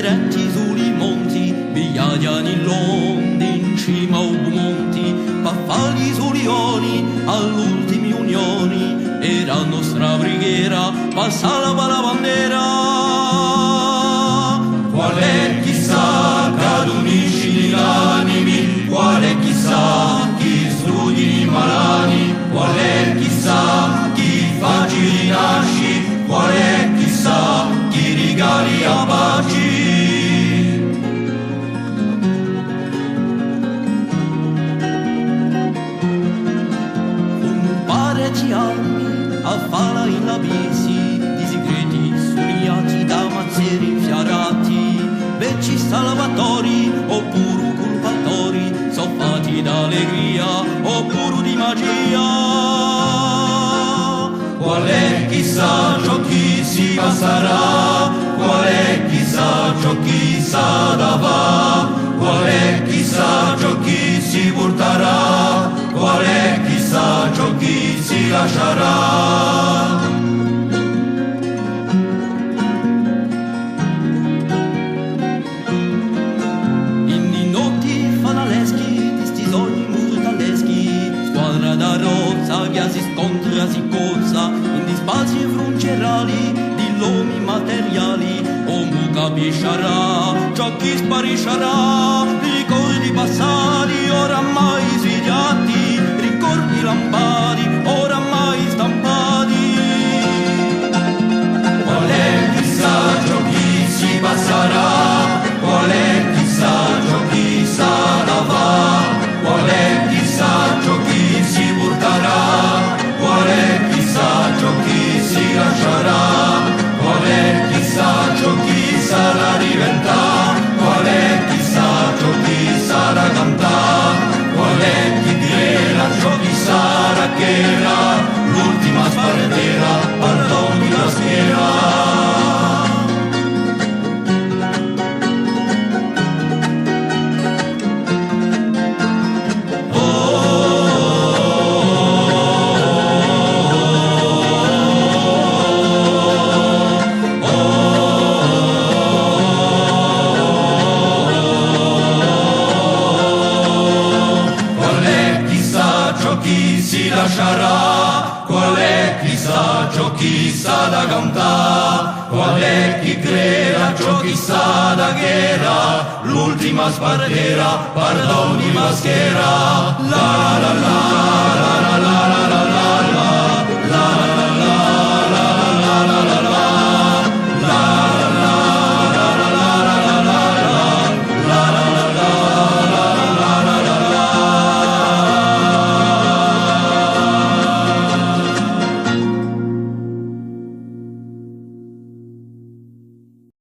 diretti sui monti, bigliaiani londi in cima a monti, paffagli sui lioni, all'ultimi unioni, e la nostra brighiera passava la bandera. Qual è chissà che unisci gli animi, qual è chissà chi studi i malani, qual è chissà chi facci rinasci, qual è chissà chi rigali a paci. Un parecchi anni a fala in abisi, di segreti suriati da mazzieri infiarati, vecchi salvatori oppure culpatori, soffati d'allegria oppure di magia. Qual è chissà ciò chi si passerà, qual è chissà ciò chi sarà va, qual è chissà ciò chi si porterà, qual è chissà ciò chi si lascerà. In notti fanaleschi, di sti sogni mortaleschi, squadra da rozza che si scontra, si cozza, in di spazi fruncerali, di lomi materiali, o mu capiscerà ciò chi spariscerà, ricordi passati, oramai svigliati, ricordi lampadi, oramai stampati. Qual è chissà ciò chi si passerà, qual è chissà ciò chi sarà va, qual è chissà ciò chi si porterà, qual è chissà ciò chi si lascerà, qual è chissà ciò chi sarà diventà, qual è chissà ciò chi sarà cantà, qual è chi dirà ciò chi sarà che era l'ultima spartera, pardon la schiera. Lascerà, qual è chissà ciò chi sa da cantà, qual è chi creda ciò chi sa da guerra, l'ultima spartera, pardon di maschera.